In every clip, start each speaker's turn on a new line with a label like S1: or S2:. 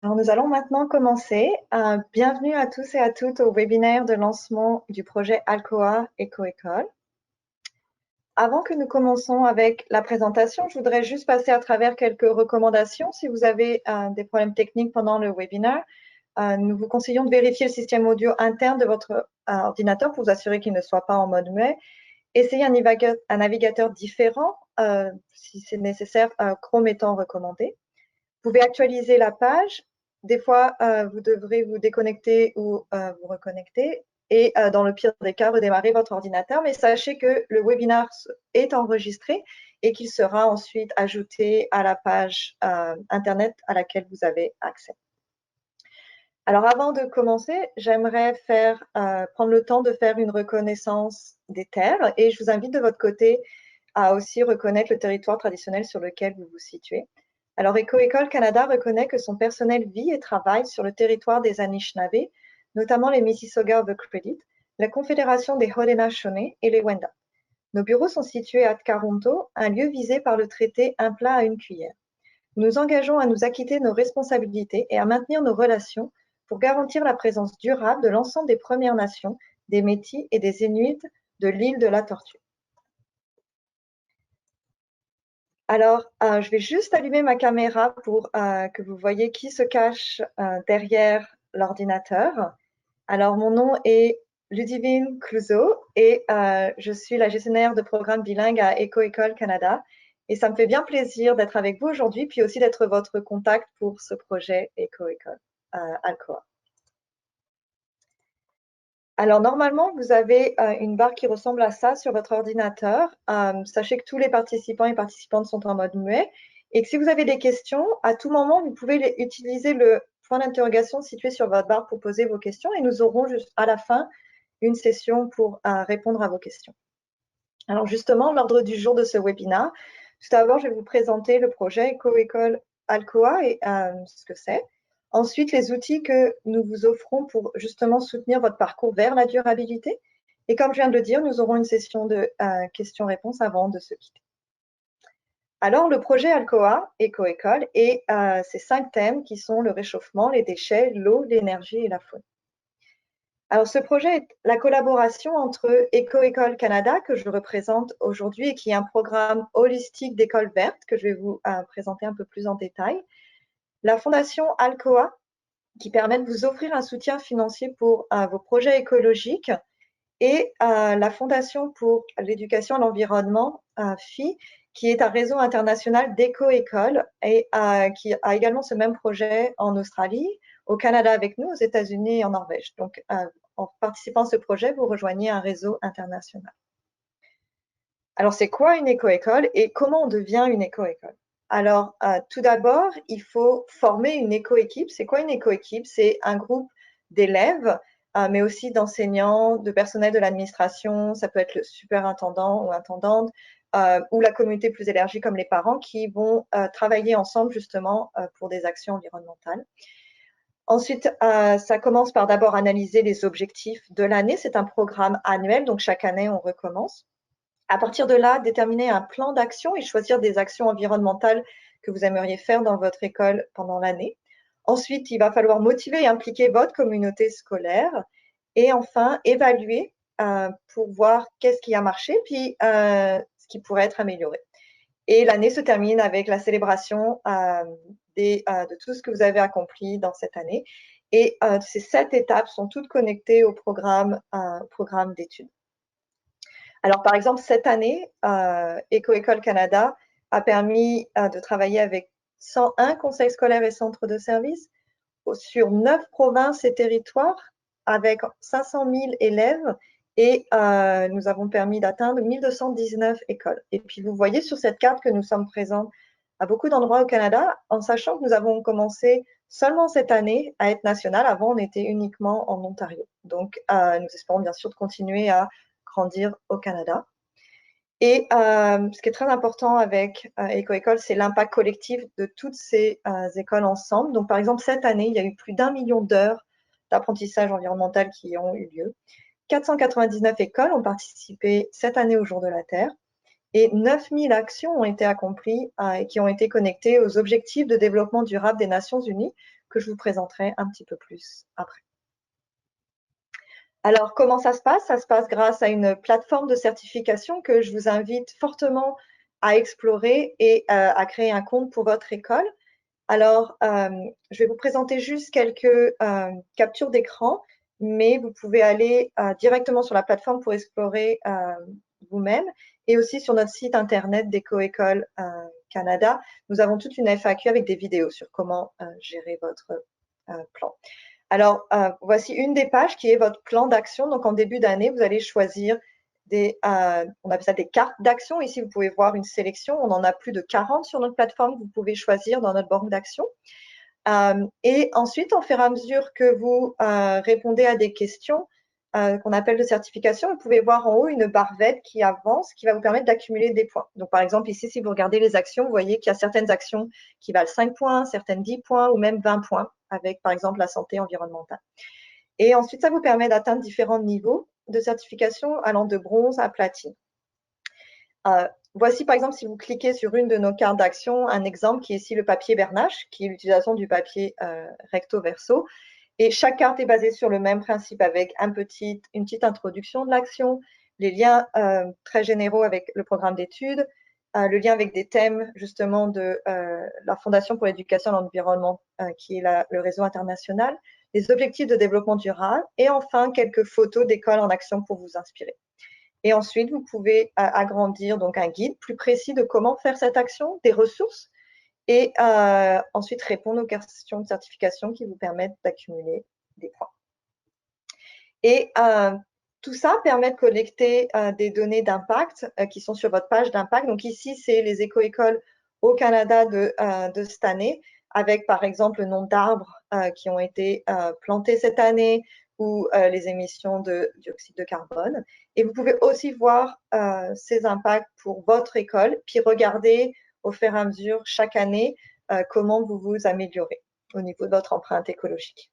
S1: Alors, nous allons maintenant commencer. Bienvenue à tous et à toutes au webinaire de lancement du projet Alcoa Éco-École. Avant que nous commençons avec la présentation, je voudrais juste passer à travers quelques recommandations. Si vous avez des problèmes techniques pendant le webinaire, nous vous conseillons de vérifier le système audio interne de votre ordinateur pour vous assurer qu'il ne soit pas en mode muet. Essayez un navigateur différent si c'est nécessaire, Chrome étant recommandé. Vous pouvez actualiser la page. Des fois, vous devrez vous déconnecter ou vous reconnecter et dans le pire des cas, redémarrer votre ordinateur. Mais sachez que le webinaire est enregistré et qu'il sera ensuite ajouté à la page Internet à laquelle vous avez accès. Alors, avant de commencer, j'aimerais prendre le temps de faire une reconnaissance des terres et je vous invite de votre côté à aussi reconnaître le territoire traditionnel sur lequel vous vous situez. Alors, Éco-École Canada reconnaît que son personnel vit et travaille sur le territoire des Anishinaabe, notamment les Mississauga of the Credit, la Confédération des Haudenosaunee et les Wendat. Nos bureaux sont situés à Toronto, un lieu visé par le traité Un plat à une cuillère. Nous nous engageons à nous acquitter de nos responsabilités et à maintenir nos relations pour garantir la présence durable de l'ensemble des Premières Nations, des Métis et des Inuits de l'île de la Tortue. Alors, je vais juste allumer ma caméra pour que vous voyez qui se cache derrière l'ordinateur. Alors, mon nom est Ludivine Clouseau et je suis la gestionnaire de programme bilingue à Éco-École Canada. Et ça me fait bien plaisir d'être avec vous aujourd'hui, puis aussi d'être votre contact pour ce projet Éco-École Alcoa. Alors, normalement, vous avez une barre qui ressemble à ça sur votre ordinateur. Sachez que tous les participants et participantes sont en mode muet et que si vous avez des questions, à tout moment, vous pouvez utiliser le point d'interrogation situé sur votre barre pour poser vos questions et nous aurons juste à la fin une session pour répondre à vos questions. Alors, justement, l'ordre du jour de ce webinaire, tout d'abord, je vais vous présenter le projet Éco-École Alcoa et ce que c'est. Ensuite, les outils que nous vous offrons pour justement soutenir votre parcours vers la durabilité. Et comme je viens de le dire, nous aurons une session de questions-réponses avant de se quitter. Alors, le projet Alcoa, Éco-École, et ces 5 thèmes qui sont le réchauffement, les déchets, l'eau, l'énergie et la faune. Alors, ce projet est la collaboration entre Éco-École Canada, que je représente aujourd'hui, et qui est un programme holistique d'école verte que je vais vous présenter un peu plus en détail. La Fondation Alcoa, qui permet de vous offrir un soutien financier pour vos projets écologiques, et la Fondation pour l'éducation à l'environnement, FI, qui est un réseau international d'éco-écoles et qui a également ce même projet en Australie, au Canada avec nous, aux États-Unis et en Norvège. Donc, en participant à ce projet, vous rejoignez un réseau international. Alors, c'est quoi une éco-école et comment on devient une éco-école? Alors, tout d'abord, il faut former une éco-équipe. C'est quoi une éco-équipe? C'est un groupe d'élèves, mais aussi d'enseignants, de personnel de l'administration. Ça peut être le superintendant ou intendante, ou la communauté plus élargie comme les parents qui vont travailler ensemble justement pour des actions environnementales. Ensuite, ça commence par d'abord analyser les objectifs de l'année. C'est un programme annuel, donc chaque année, on recommence. À partir de là, déterminer un plan d'action et choisir des actions environnementales que vous aimeriez faire dans votre école pendant l'année. Ensuite, il va falloir motiver et impliquer votre communauté scolaire. Et enfin, évaluer pour voir qu'est-ce qui a marché, puis ce qui pourrait être amélioré. Et l'année se termine avec la célébration de tout ce que vous avez accompli dans cette année. Et ces 7 étapes sont toutes connectées au programme d'études. Alors, par exemple, cette année, Éco-École Canada a permis de travailler avec 101 conseils scolaires et centres de services sur 9 provinces et territoires avec 500 000 élèves et nous avons permis d'atteindre 1219 écoles. Et puis, vous voyez sur cette carte que nous sommes présents à beaucoup d'endroits au Canada, en sachant que nous avons commencé seulement cette année à être national. Avant, on était uniquement en Ontario. Donc, nous espérons bien sûr de continuer à grandir au Canada. Et ce qui est très important avec Éco-École, c'est l'impact collectif de toutes ces écoles ensemble. Donc, par exemple, cette année, il y a eu plus d'1 million d'heures d'apprentissage environnemental qui ont eu lieu. 499 écoles ont participé cette année au Jour de la Terre. et 9000 actions ont été accomplies et qui ont été connectées aux objectifs de développement durable des Nations Unies, que je vous présenterai un petit peu plus après. Alors, comment ça se passe? Ça se passe grâce à une plateforme de certification que je vous invite fortement à explorer et à créer un compte pour votre école. Alors, je vais vous présenter juste quelques captures d'écran, mais vous pouvez aller directement sur la plateforme pour explorer vous-même et aussi sur notre site internet d'EcoEcole Canada. Nous avons toute une FAQ avec des vidéos sur comment gérer votre plan. Alors, voici une des pages qui est votre plan d'action. Donc, en début d'année, vous allez choisir on appelle ça des cartes d'action. Ici, vous pouvez voir une sélection. On en a plus de 40 sur notre plateforme que vous pouvez choisir dans notre banque d'action. Et ensuite, au fur et à mesure que vous répondez à des questions qu'on appelle de certification, vous pouvez voir en haut une barre verte qui avance, qui va vous permettre d'accumuler des points. Donc, par exemple, ici, si vous regardez les actions, vous voyez qu'il y a certaines actions qui valent 5 points, certaines 10 points ou même 20 points avec, par exemple, la santé environnementale. Et ensuite, ça vous permet d'atteindre différents niveaux de certification allant de bronze à platine. Voici par exemple, si vous cliquez sur une de nos cartes d'action, un exemple qui est ici le papier Bernache, qui est l'utilisation du papier recto verso. Et chaque carte est basée sur le même principe avec une petite introduction de l'action, les liens très généraux avec le programme d'études, le lien avec des thèmes justement de la Fondation pour l'éducation et l'environnement, qui est le réseau international, les objectifs de développement durable et enfin quelques photos d'écoles en action pour vous inspirer. Et ensuite, vous pouvez agrandir donc un guide plus précis de comment faire cette action, des ressources, et ensuite répondre aux questions de certification qui vous permettent d'accumuler des points. Et tout ça permet de collecter des données d'impact qui sont sur votre page d'impact. Donc ici, c'est les éco-écoles au Canada de cette année, avec par exemple le nombre d'arbres qui ont été plantés cette année, ou les émissions de dioxyde de carbone. Et vous pouvez aussi voir ces impacts pour votre école, puis regarder au fur et à mesure, chaque année, comment vous vous améliorez au niveau de votre empreinte écologique.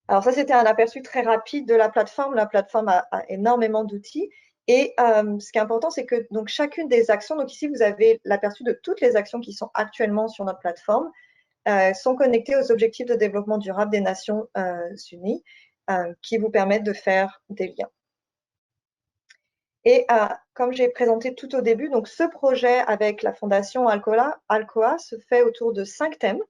S1: Alors ça, c'était un aperçu très rapide de la plateforme. La plateforme a énormément d'outils. Et ce qui est important, c'est que donc, chacune des actions, donc ici, vous avez l'aperçu de toutes les actions qui sont actuellement sur notre plateforme, sont connectés aux objectifs de développement durable des Nations Unies qui vous permettent de faire des liens. Et comme j'ai présenté tout au début, donc ce projet avec la Fondation Alcoa se fait autour de 5 thèmes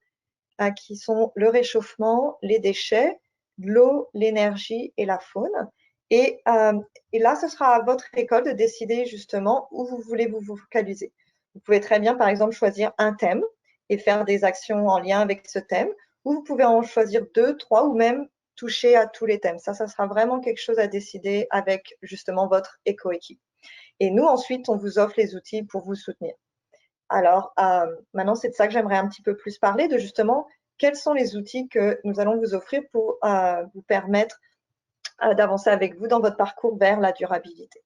S1: qui sont le réchauffement, les déchets, l'eau, l'énergie et la faune. Et là, ce sera à votre école de décider justement où vous voulez vous focaliser. Vous pouvez très bien, par exemple, choisir un thème et faire des actions en lien avec ce thème, ou vous pouvez en choisir 2, 3, ou même toucher à tous les thèmes. Ça sera vraiment quelque chose à décider avec justement votre éco-équipe. Et nous, ensuite, on vous offre les outils pour vous soutenir. Alors, maintenant, c'est de ça que j'aimerais un petit peu plus parler, de justement quels sont les outils que nous allons vous offrir pour vous permettre d'avancer avec vous dans votre parcours vers la durabilité.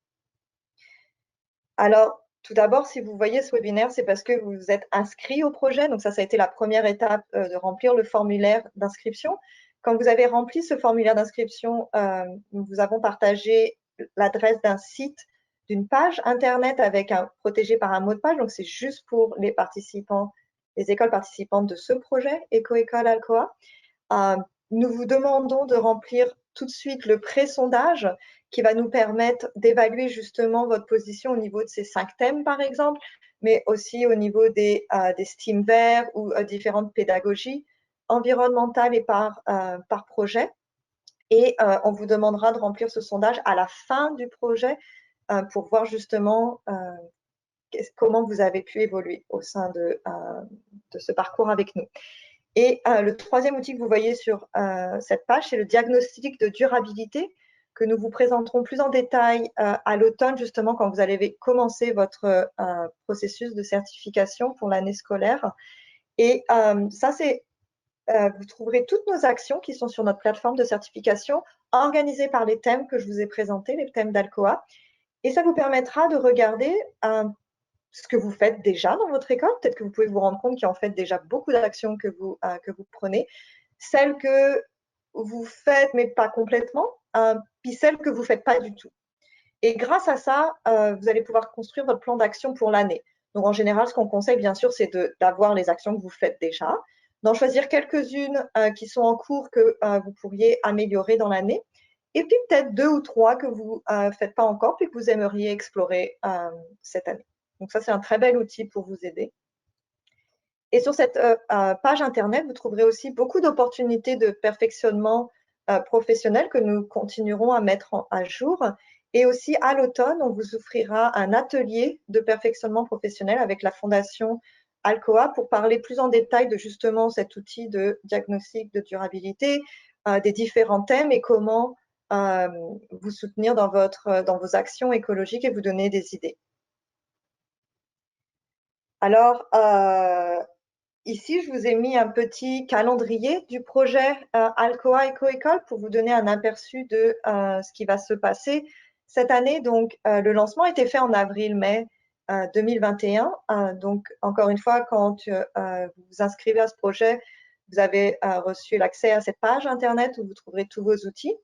S1: Alors, tout d'abord, si vous voyez ce webinaire, c'est parce que vous vous êtes inscrit au projet. Donc ça a été la première étape de remplir le formulaire d'inscription. Quand vous avez rempli ce formulaire d'inscription, nous vous avons partagé l'adresse d'un site, d'une page Internet protégée par un mot de passe. Donc c'est juste pour les participants, les écoles participantes de ce projet, Éco-École Alcoa. Nous vous demandons de remplir tout de suite le pré-sondage qui va nous permettre d'évaluer justement votre position au niveau de ces 5 thèmes, par exemple, mais aussi au niveau des STEAM verts ou différentes pédagogies environnementales et par projet. Et on vous demandera de remplir ce sondage à la fin du projet pour voir justement comment vous avez pu évoluer au sein de ce parcours avec nous. Et le troisième outil que vous voyez sur cette page, c'est le diagnostic de durabilité que nous vous présenterons plus en détail à l'automne, justement, quand vous allez commencer votre processus de certification pour l'année scolaire. Et ça, vous trouverez toutes nos actions qui sont sur notre plateforme de certification, organisées par les thèmes que je vous ai présentés, les thèmes d'Alcoa. Et ça vous permettra de regarder ce que vous faites déjà dans votre école. Peut-être que vous pouvez vous rendre compte qu'il y a en fait déjà beaucoup d'actions que vous prenez. Celles que vous faites, mais pas complètement, puis celles que vous ne faites pas du tout. Et grâce à ça, vous allez pouvoir construire votre plan d'action pour l'année. Donc, en général, ce qu'on conseille, bien sûr, c'est d'avoir les actions que vous faites déjà, d'en choisir quelques-unes qui sont en cours que vous pourriez améliorer dans l'année, et puis peut-être 2 ou 3 que vous ne faites pas encore, puis que vous aimeriez explorer cette année. Donc ça, c'est un très bel outil pour vous aider. Et sur cette page Internet, vous trouverez aussi beaucoup d'opportunités de perfectionnement professionnel que nous continuerons à mettre à jour. Et aussi, à l'automne, on vous offrira un atelier de perfectionnement professionnel avec la Fondation Alcoa pour parler plus en détail de justement cet outil de diagnostic de durabilité, des différents thèmes et comment vous soutenir dans vos actions écologiques et vous donner des idées. Alors, ici, je vous ai mis un petit calendrier du projet Alcoa Eco-École pour vous donner un aperçu de ce qui va se passer cette année. Donc, le lancement a été fait en avril-mai 2021. Donc, encore une fois, quand vous vous inscrivez à ce projet, vous avez reçu l'accès à cette page Internet où vous trouverez tous vos outils.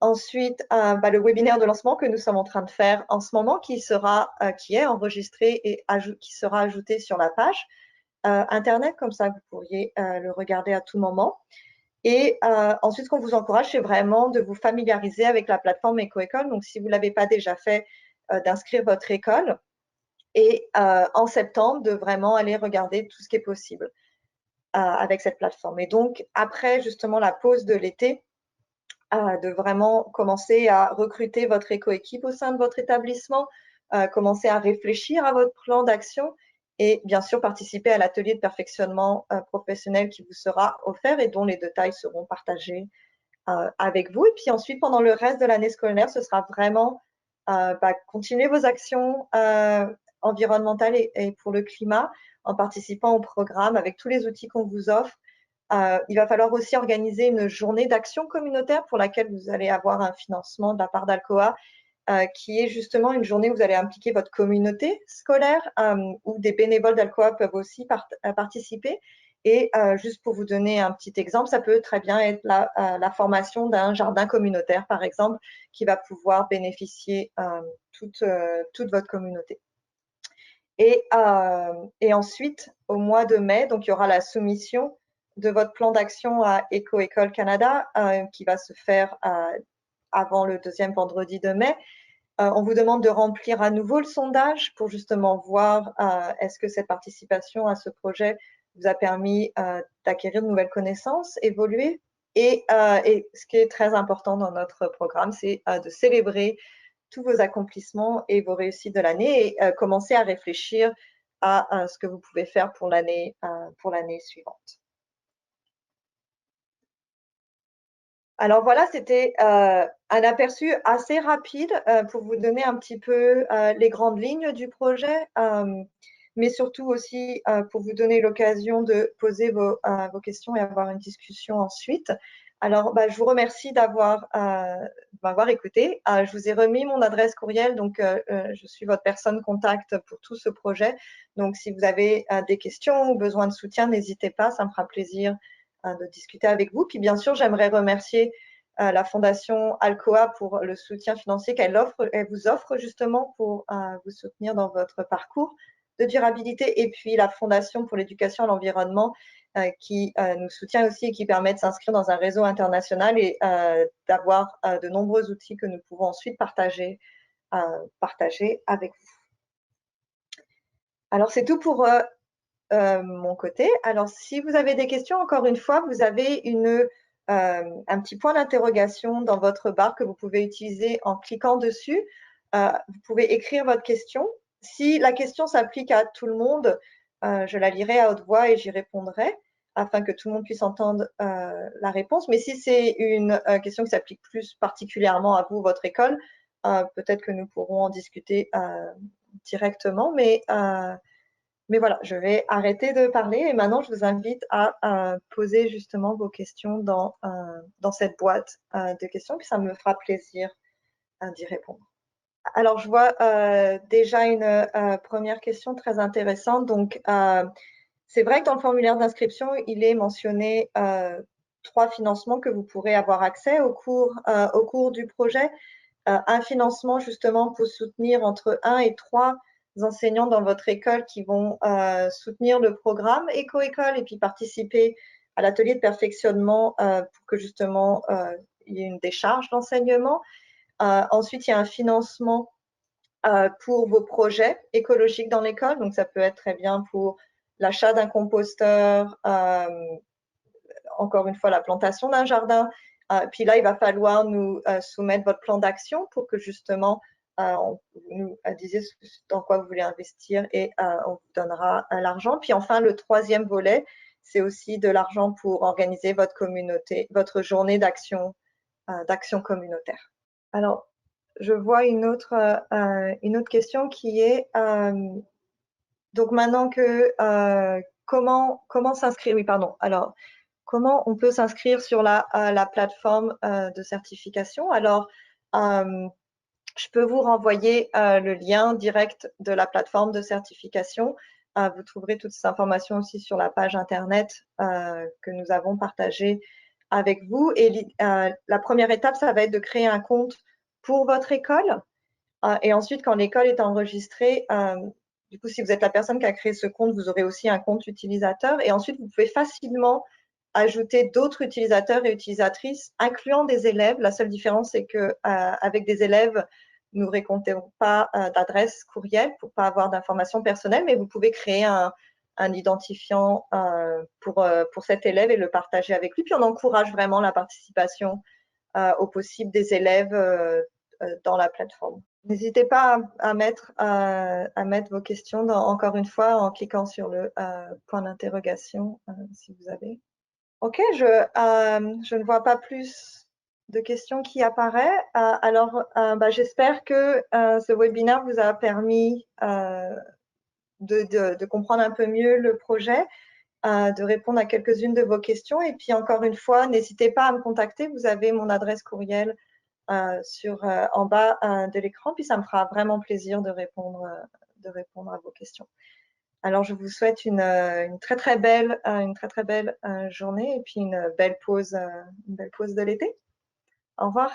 S1: Ensuite, le webinaire de lancement que nous sommes en train de faire en ce moment, qui est enregistré et qui sera ajouté sur la page Internet, comme ça vous pourriez le regarder à tout moment. Et ensuite, ce qu'on vous encourage, c'est vraiment de vous familiariser avec la plateforme Eco-École. Donc, si vous ne l'avez pas déjà fait, d'inscrire votre école et en septembre, de vraiment aller regarder tout ce qui est possible avec cette plateforme. Et donc, après justement la pause de l'été, de vraiment commencer à recruter votre éco-équipe au sein de votre établissement, commencer à réfléchir à votre plan d'action et bien sûr participer à l'atelier de perfectionnement professionnel qui vous sera offert et dont les détails seront partagés avec vous. Et puis ensuite, pendant le reste de l'année scolaire, ce sera vraiment continuer vos actions environnementales et pour le climat en participant au programme avec tous les outils qu'on vous offre. Il va falloir aussi organiser une journée d'action communautaire pour laquelle vous allez avoir un financement de la part d'Alcoa, qui est justement une journée où vous allez impliquer votre communauté scolaire, où des bénévoles d'Alcoa peuvent aussi participer. Et juste pour vous donner un petit exemple, ça peut très bien être la formation d'un jardin communautaire, par exemple, qui va pouvoir bénéficier toute votre communauté. Et ensuite, au mois de mai, donc il y aura la soumission de votre plan d'action à Eco-École Canada qui va se faire avant le deuxième vendredi de mai. On vous demande de remplir à nouveau le sondage pour justement voir est-ce que cette participation à ce projet vous a permis d'acquérir de nouvelles connaissances, évoluer. Et ce qui est très important dans notre programme, c'est de célébrer tous vos accomplissements et vos réussites de l'année et commencer à réfléchir à ce que vous pouvez faire pour l'année suivante. Alors voilà, c'était un aperçu assez rapide pour vous donner un petit peu les grandes lignes du projet, mais surtout aussi pour vous donner l'occasion de poser vos questions et avoir une discussion ensuite. Alors, je vous remercie m'avoir écouté. Je vous ai remis mon adresse courriel, donc je suis votre personne contact pour tout ce projet. Donc, si vous avez des questions ou besoin de soutien, n'hésitez pas, ça me fera plaisir de discuter avec vous. Puis bien sûr, j'aimerais remercier la Fondation Alcoa pour le soutien financier qu'elle vous offre justement pour vous soutenir dans votre parcours de durabilité, et puis la Fondation pour l'éducation à l'environnement qui nous soutient aussi et qui permet de s'inscrire dans un réseau international et d'avoir de nombreux outils que nous pouvons ensuite partager avec vous. Alors, c'est tout pour mon côté. Alors, si vous avez des questions, encore une fois, vous avez un petit point d'interrogation dans votre barre que vous pouvez utiliser en cliquant dessus. Vous pouvez écrire votre question. Si la question s'applique à tout le monde, je la lirai à haute voix et j'y répondrai afin que tout le monde puisse entendre la réponse. Mais si c'est une question qui s'applique plus particulièrement à vous, votre école, peut-être que nous pourrons en discuter directement. Mais voilà, je vais arrêter de parler et maintenant je vous invite à poser justement vos questions dans cette boîte de questions, puis ça me fera plaisir d'y répondre. Alors, je vois déjà une première question très intéressante. Donc, c'est vrai que dans le formulaire d'inscription, il est mentionné 3 financements que vous pourrez avoir accès au cours du projet. un financement justement pour soutenir entre 1 et 3 enseignants dans votre école qui vont soutenir le programme Éco-École et puis participer à l'atelier de perfectionnement pour que justement il y ait une décharge d'enseignement. Ensuite, il y a un financement pour vos projets écologiques dans l'école. Donc, ça peut être très bien pour l'achat d'un composteur, encore une fois, la plantation d'un jardin. Puis là, il va falloir nous soumettre votre plan d'action pour que justement, on nous disiez dans quoi vous voulez investir et on vous donnera l'argent. Puis enfin, le troisième volet, c'est aussi de l'argent pour organiser votre communauté, votre journée d'action communautaire. Alors, je vois une autre question qui est donc maintenant que comment s'inscrire? Oui, pardon. Alors, comment on peut s'inscrire sur la plateforme de certification? Alors, je peux vous renvoyer le lien direct de la plateforme de certification. Vous trouverez toutes ces informations aussi sur la page internet que nous avons partagée avec vous. Et la première étape, ça va être de créer un compte pour votre école. Et ensuite, quand l'école est enregistrée, du coup, si vous êtes la personne qui a créé ce compte, vous aurez aussi un compte utilisateur. Et ensuite, vous pouvez facilement ajouter d'autres utilisateurs et utilisatrices, incluant des élèves. La seule différence, c'est qu'avec des élèves, nous ne récoltons pas d'adresse courriel pour ne pas avoir d'informations personnelles, mais vous pouvez créer un identifiant pour cet élève et le partager avec lui. Puis on encourage vraiment la participation au possible des élèves dans la plateforme. N'hésitez pas à mettre vos questions, encore une fois, en cliquant sur le point d'interrogation si vous avez. Ok, je ne vois pas plus de questions qui apparaissent. Alors, j'espère que ce webinaire vous a permis de comprendre un peu mieux le projet, de répondre à quelques-unes de vos questions. Et puis, encore une fois, n'hésitez pas à me contacter. Vous avez mon adresse courriel en bas de l'écran, puis ça me fera vraiment plaisir de répondre à vos questions. Alors, je vous souhaite une très très belle journée et puis une belle pause de l'été. Au revoir.